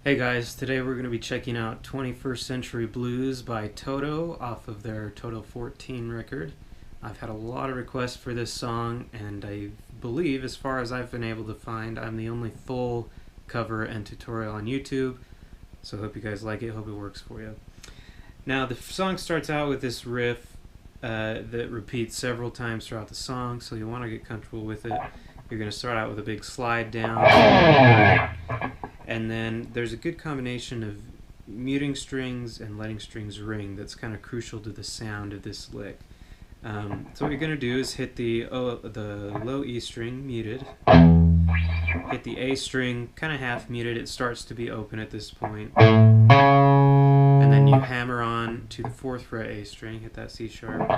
Hey guys, today we're going to be checking out 21st Century Blues by Toto off of their Toto XIV record. I've had a lot of requests for this song, and I believe, as far as I've been able to find, I'm the only full cover and tutorial on YouTube, so I hope you guys like it, hope it works for you. Now, the song starts out with this riff that repeats several times throughout the song, so you want to get comfortable with it. You're going to start out with a big slide down, and then there's a good combination of muting strings and letting strings ring that's kind of crucial to the sound of this lick. So what you're going to do is hit the low E string muted, hit the A string kind of half muted, it starts to be open at this point, and then you hammer on to the 4th fret A string, hit that C sharp,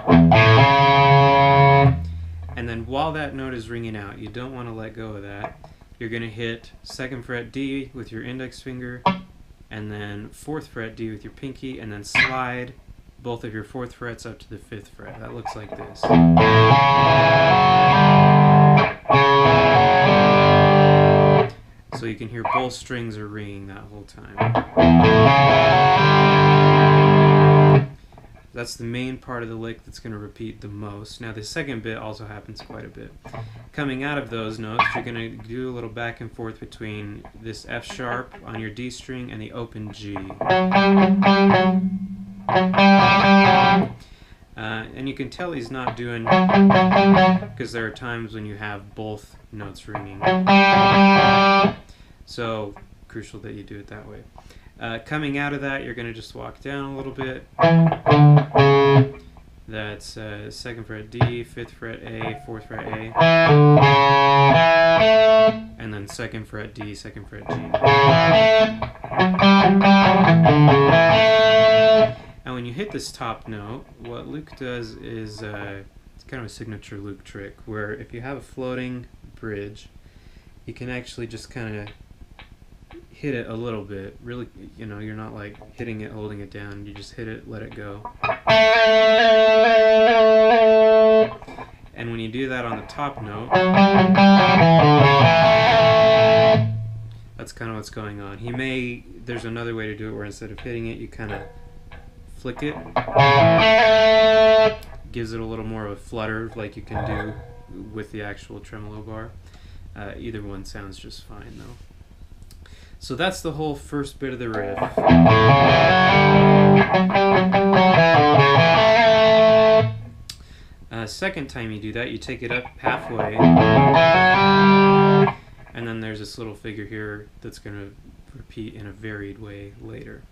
and then while that note is ringing out, you don't want to let go of that. You're going to hit 2nd fret D with your index finger, and then 4th fret D with your pinky, and then slide both of your 4th frets up to the 5th fret. That looks like this. So you can hear both strings are ringing that whole time. That's the main part of the lick that's going to repeat the most. Now the second bit also happens quite a bit. Coming out of those notes, you're going to do a little back and forth between this F sharp on your D string and the open G. And you can tell he's not doing, because there are times when you have both notes ringing. So crucial that you do it that way. Coming out of that, you're going to just walk down a little bit. That's 2nd fret D, 5th fret A, 4th fret A, and then 2nd fret D, 2nd fret G. And when you hit this top note, what Luke does is it's kind of a signature Luke trick, where if you have a floating bridge, you can actually just kind of hit it a little bit. Really, you know, you're not like hitting it, holding it down. You just hit it, let it go. And when you do that on the top note, that's kind of what's going on. There's another way to do it where instead of hitting it, you kind of flick it. Gives it a little more of a flutter like you can do with the actual tremolo bar. Either one sounds just fine though. So that's the whole first bit of the riff. Second time you do that, you take it up halfway, and then there's this little figure here that's going to repeat in a varied way later.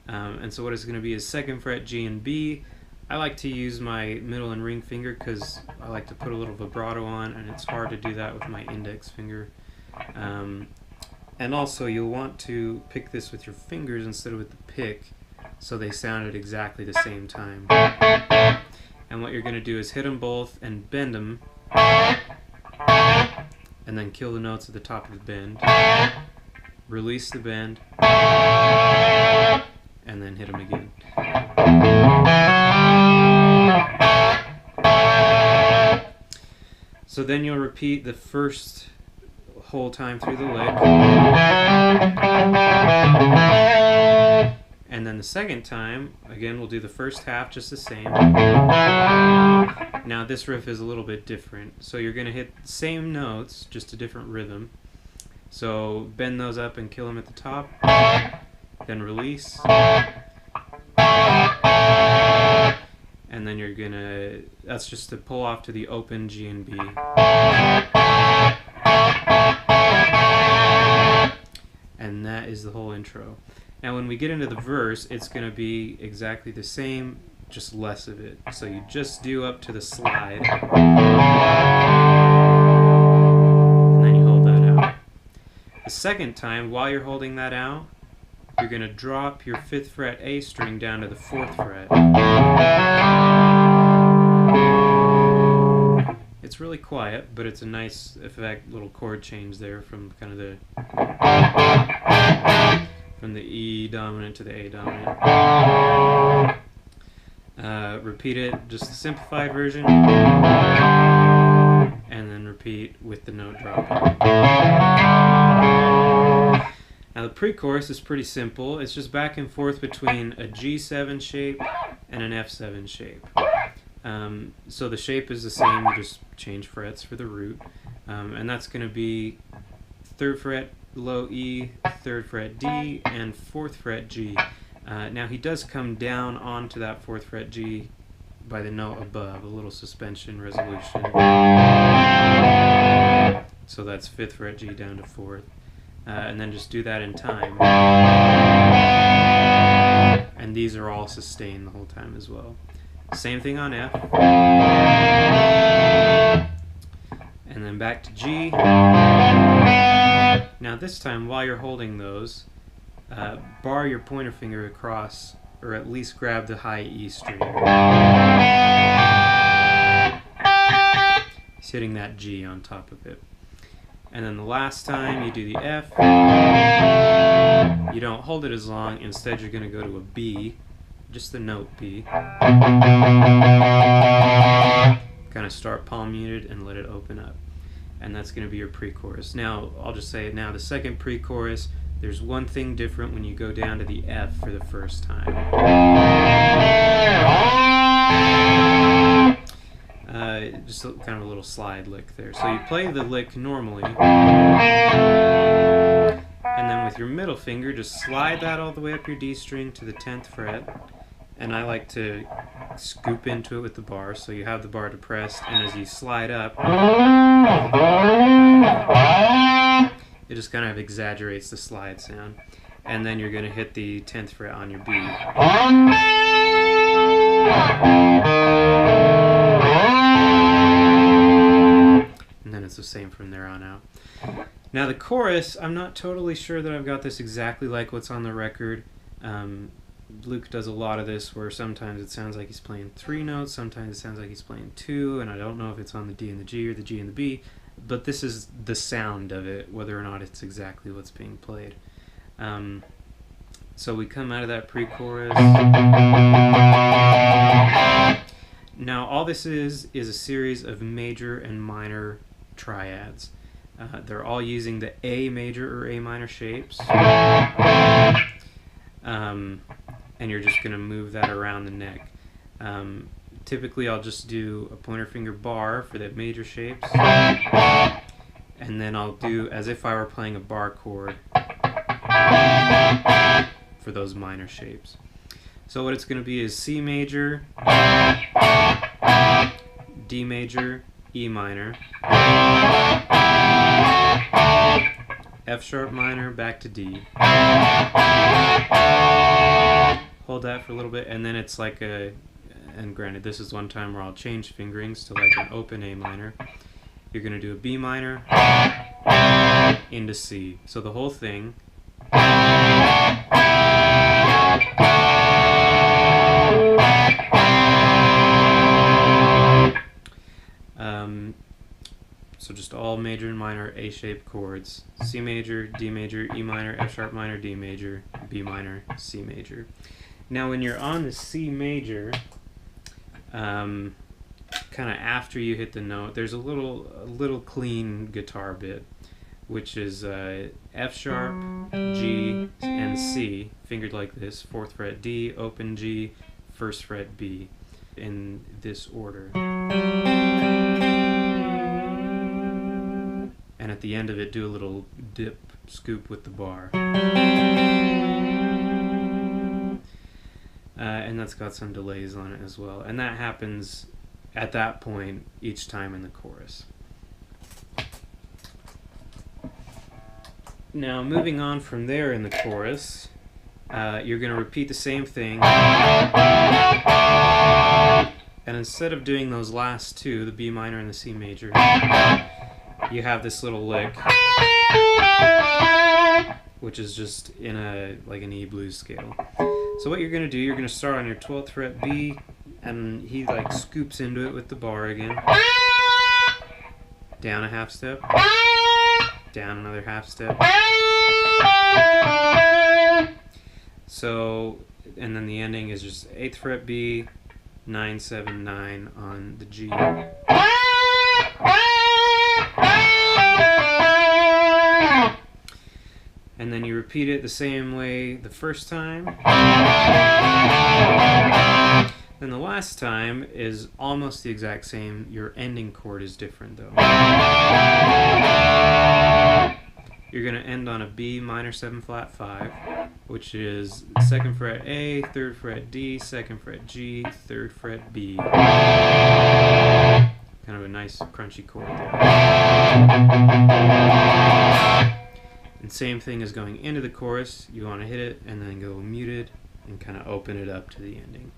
And so what it's going to be is 2nd fret G and B. I like to use my middle and ring finger because I like to put a little vibrato on, and it's hard to do that with my index finger. And also you'll want to pick this with your fingers instead of with the pick, so they sound at exactly the same time. And what you're going to do is hit them both and bend them, and then kill the notes at the top of the bend, release the bend, and then hit them again. So then you'll repeat the first whole time through the lick, and then the second time, again, we'll do the first half just the same. Now this riff is a little bit different, so you're going to hit the same notes, just a different rhythm. So bend those up and kill them at the top, then release, and then you're gonna, that's just to pull off to the open G and B. And that is the whole intro. Now when we get into the verse, it's going to be exactly the same, just less of it. So you just do up to the slide, and then you hold that out. The second time, while you're holding that out, you're going to drop your 5th fret A string down to the 4th fret. It's really quiet, but it's a nice effect, little chord change there from kind of from the E dominant to the A dominant. Repeat it, just the simplified version, and then repeat with the note drop. Now the pre-chorus is pretty simple. It's just back and forth between a G7 shape and an F7 shape. So the shape is the same, you just change frets for the root. And that's going to be 3rd fret low E, 3rd fret D, and 4th fret G. Now he does come down onto that 4th fret G by the note above, a little suspension resolution. So that's 5th fret G down to 4th. And then just do that in time. And these are all sustained the whole time as well. Same thing on F. And then back to G. Now this time, while you're holding those, bar your pointer finger across, or at least grab the high E string. He's hitting that G on top of it. And then the last time you do the F, you don't hold it as long. Instead, you're going to go to a B, just the note B. Kind of start palm muted and let it open up. And that's going to be your pre-chorus. Now, I'll just say it now. The second pre-chorus, there's one thing different when you go down to the F for the first time. Just kind of a little slide lick there. So you play the lick normally, and then with your middle finger, just slide that all the way up your D string to the 10th fret. And I like to scoop into it with the bar, so you have the bar depressed, and as you slide up, it just kind of exaggerates the slide sound. And then you're going to hit the 10th fret on your B. And then it's the same from there on out. Now the chorus, I'm not totally sure that I've got this exactly like what's on the record. Luke does a lot of this where sometimes it sounds like he's playing 3 notes, sometimes it sounds like he's playing 2, and I don't know if it's on the D and the G or the G and the B, but this is the sound of it, whether or not it's exactly what's being played. So we come out of that pre-chorus. Now all this is a series of major and minor triads. They're all using the A major or A minor shapes. And you're just going to move that around the neck. Typically I'll just do a pointer finger bar for the major shapes, and then I'll do as if I were playing a bar chord for those minor shapes. So what it's going to be is C major, D major, E minor, F sharp minor, back to D. Hold that for a little bit, and then it's like a, and granted this is one time where I'll change fingerings to like an open A minor. You're going to do a B minor into C. So the whole thing. So just all major and minor A-shaped chords. C major, D major, E minor, F sharp minor, D major, B minor, C major. Now when you're on the C major, kind of after you hit the note, there's a little clean guitar bit, which is F sharp, G, and C, fingered like this, 4th fret D, open G, 1st fret B, in this order. And at the end of it, do a little dip scoop with the bar. And that's got some delays on it as well. And that happens at that point each time in the chorus. Now, moving on from there in the chorus, you're going to repeat the same thing. And instead of doing those last two, the B minor and the C major, you have this little lick, which is just in a like an E blues scale. So what you're going to do, you're going to start on your 12th fret B, and he like scoops into it with the bar again. Down a half step, down another half step. So, and then the ending is just 8th fret B, 9, 7, 9 on the G. And then you repeat it the same way the first time. Then the last time is almost the exact same. Your ending chord is different though. You're going to end on a B minor 7 flat 5, which is 2nd fret A, 3rd fret D, 2nd fret G, 3rd fret B. Kind of a nice crunchy chord there. And same thing as going into the chorus. You want to hit it and then go muted and kind of open it up to the ending.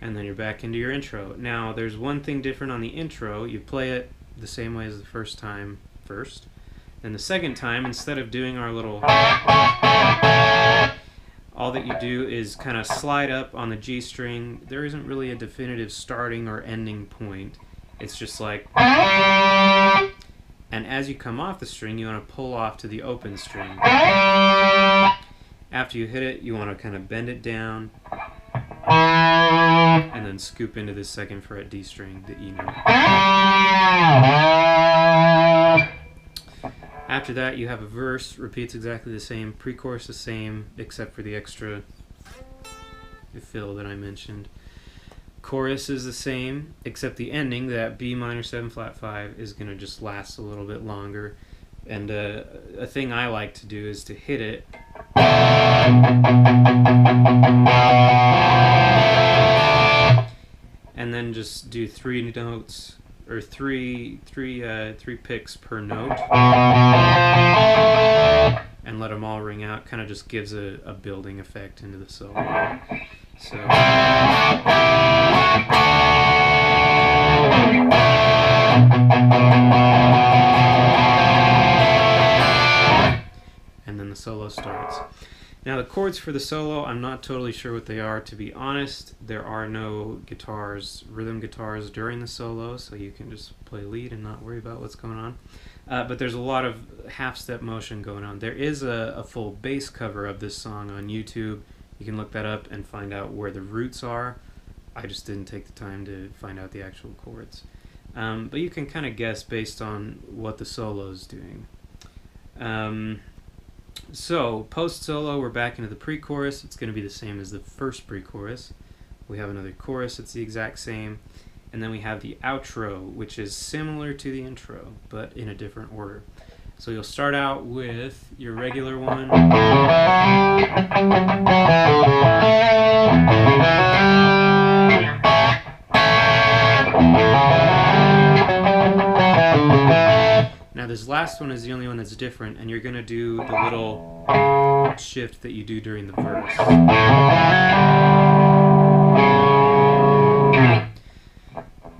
And then you're back into your intro. Now, there's one thing different on the intro. You play it the same way as the first time first. Then the second time, instead of doing our little... all that you do is kind of slide up on the G string. There isn't really a definitive starting or ending point. It's just like... And as you come off the string, you want to pull off to the open string. After you hit it, you want to kind of bend it down. And then scoop into the 2nd fret D string, the E note. After that, you have a verse, repeats exactly the same, pre-chorus the same, except for the extra fill that I mentioned. Chorus is the same, except the ending, that B minor 7 flat 5, is going to just last a little bit longer. And a thing I like to do is to hit it. And then just do 3 notes, or three picks per note. And let them all ring out. Kind of just gives a building effect into the solo. So... and then the solo starts. Now the chords for the solo, I'm not totally sure what they are, to be honest. There are no guitars, rhythm guitars during the solo, so you can just play lead and not worry about what's going on. But there's a lot of half-step motion going on. There is a full bass cover of this song on YouTube. You can look that up and find out where the roots are. I just didn't take the time to find out the actual chords. But you can kind of guess based on what the solo is doing. So, post-solo, we're back into the pre-chorus. It's going to be the same as the first pre-chorus. We have another chorus that's the exact same. And then we have the outro, which is similar to the intro, but in a different order. So you'll start out with your regular one. Now this last one is the only one that's different, and you're going to do the little shift that you do during the verse.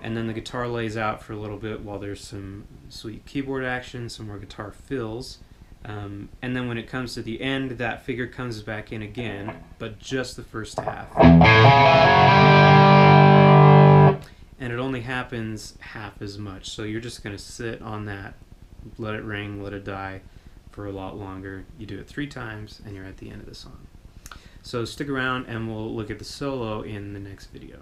And then the guitar lays out for a little bit while there's some sweet keyboard action, some more guitar fills. And then when it comes to the end, that figure comes back in again, but just the first half. And it only happens half as much, so you're just going to sit on that, let it ring, let it die for a lot longer. You do it 3 times, and you're at the end of the song. So stick around, and we'll look at the solo in the next video.